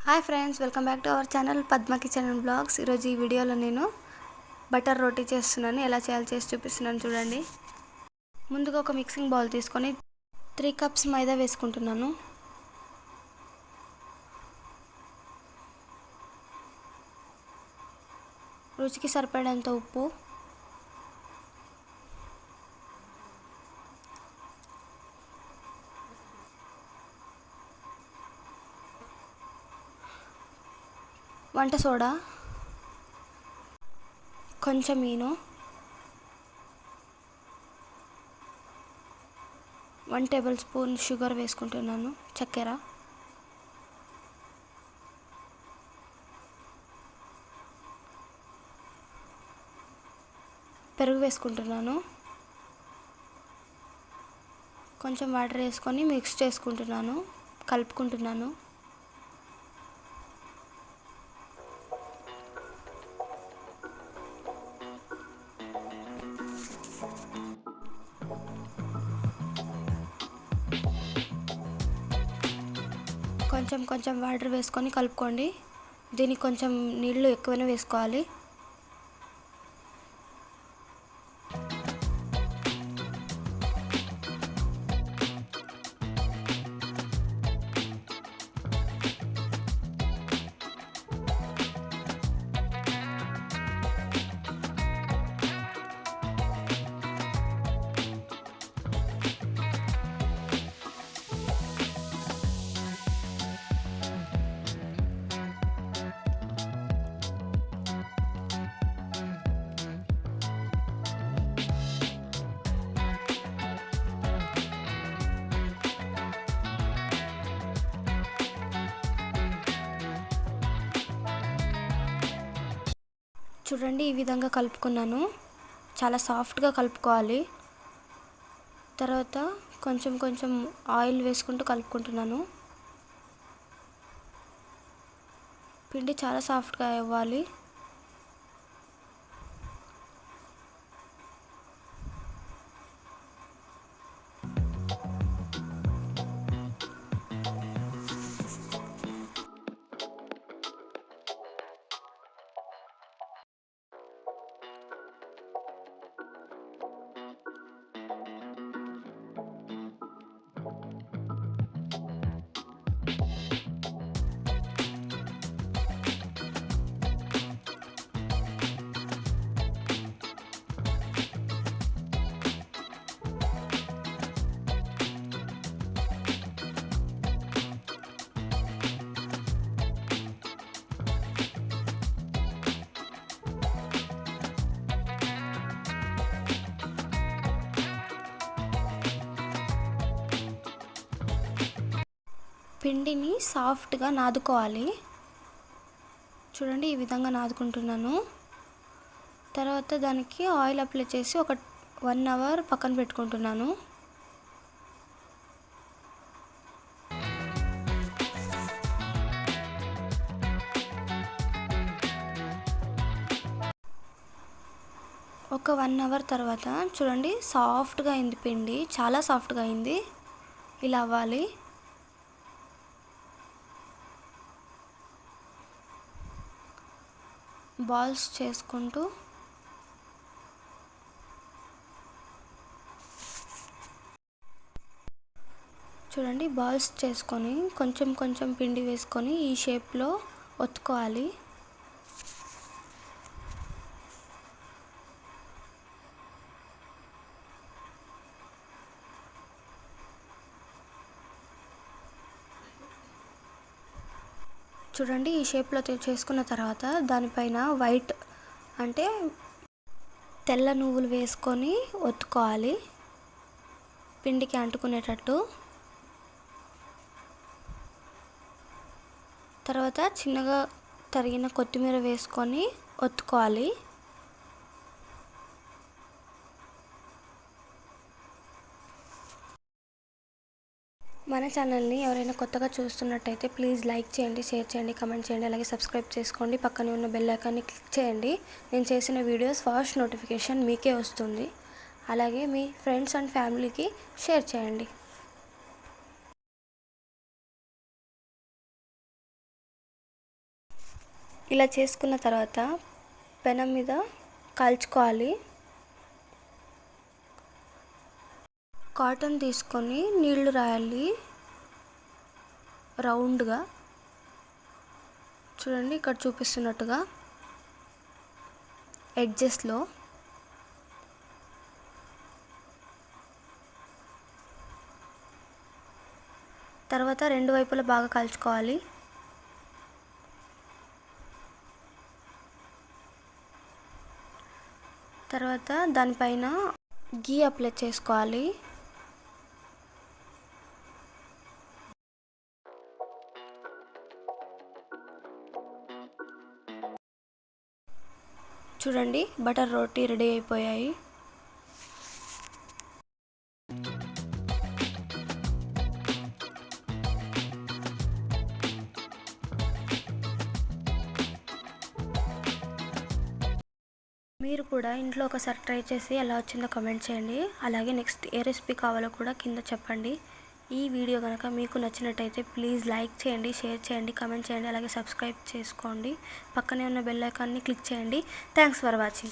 Hi friends, welcome back to our channel Padma kitchen and blogs. ఈరోజు ఈ వీడియోలో నేను బటర్ రోటీ చేస్తున్నాను. ఎలా చేయాలో చేసి చూపిస్తున్నాను చూడండి. ముందుగా ఒక మిక్సింగ్ బౌల్ తీసుకొని 3 కప్స్ మైదా వేసుకుంటున్నాను. రుచికి సరిపడేంత ఉప్పు, వంట సోడా, కొంచెం ఈనో, 1 టేబుల్ స్పూన్ షుగర్ వేసుకుంటున్నాను, చక్కెర, పెరుగు వేసుకుంటున్నాను. కొంచెం వాటర్ వేసుకొని మిక్స్ చేసుకుంటున్నాను, కలుపుకుంటున్నాను. కొంచెం వాటర్ వేసుకొని కలుపుకోండి. దీనికి కొంచెం నీళ్ళు ఎక్కువనే వేసుకోవాలి. చూడండి, ఈ విధంగా కలుపుకున్నాను. చాలా సాఫ్ట్గా కలుపుకోవాలి. తర్వాత కొంచెం ఆయిల్ వేసుకుంటూ కలుపుకుంటున్నాను. పిండి చాలా సాఫ్ట్గా అవ్వాలి. పిండిని సాఫ్ట్గా నాదుకోవాలి. చూడండి, ఈ విధంగా నాదుకుంటున్నాను. తర్వాత దానికి ఆయిల్ అప్లై చేసి ఒక 1 అవర్ పక్కన పెట్టుకుంటున్నాను. ఒక 1 అవర్ తర్వాత చూడండి, సాఫ్ట్గా అయింది పిండి. చాలా సాఫ్ట్గా అయింది. ఇలా అవ్వాలి. బాల్స్ చేసుకుంటూ చూడండి, బాల్స్ చేసుకొని కొంచెం పిండి వేసుకొని ఈ షేప్లో ఒత్తుకోవాలి. చూడండి, ఈ షేప్లో చేసుకున్న తర్వాత దానిపైన వైట్ అంటే తెల్ల నువ్వులు వేసుకొని ఒత్తుకోవాలి, పిండికి అంటుకునేటట్టు. తర్వాత చిన్నగా తరిగిన కొత్తిమీర వేసుకొని ఒత్తుకోవాలి. మన ఛానల్ని ఎవరైనా కొత్తగా చూస్తున్నట్టయితే ప్లీజ్ లైక్ చేయండి, షేర్ చేయండి, కామెంట్ చేయండి, అలాగే సబ్స్క్రైబ్ చేసుకోండి. పక్కనే ఉన్న బెల్ ఐకాన్ని క్లిక్ చేయండి. నేను చేసిన వీడియోస్ ఫస్ట్ నోటిఫికేషన్ మీకే వస్తుంది. అలాగే మీ ఫ్రెండ్స్ అండ్ ఫ్యామిలీకి షేర్ చేయండి. ఇలా చేసుకున్న తర్వాత పెనం మీద కాల్చుకోవాలి. కాటన్ తీసుకొని నీళ్లు రాయాలి రౌండ్గా. చూడండి ఇక్కడ చూపిస్తున్నట్టుగా ఎడ్జెస్లో. తర్వాత రెండు వైపులా బాగా కాల్చుకోవాలి. తర్వాత దానిపైన గీ అప్లై చేసుకోవాలి. చూడండి బటర్ రోటీ రెడీ అయిపోయాయి. మీరు కూడా ఇంట్లో ఒకసారి ట్రై చేసి ఎలా వచ్చిందో కామెంట్ చేయండి. అలాగే నెక్స్ట్ ఏ రెసిపీ కావాలో కూడా కింద చెప్పండి. ఈ వీడియో కనుక మీకు నచ్చినట్టయితే ప్లీజ్ లైక్ చేయండి, షేర్ చేయండి, కామెంట్ చేయండి, అలాగే సబ్స్క్రైబ్ చేసుకోండి. పక్కనే ఉన్న బెల్ ఐకాన్ని క్లిక్ చేయండి. Thanks for watching.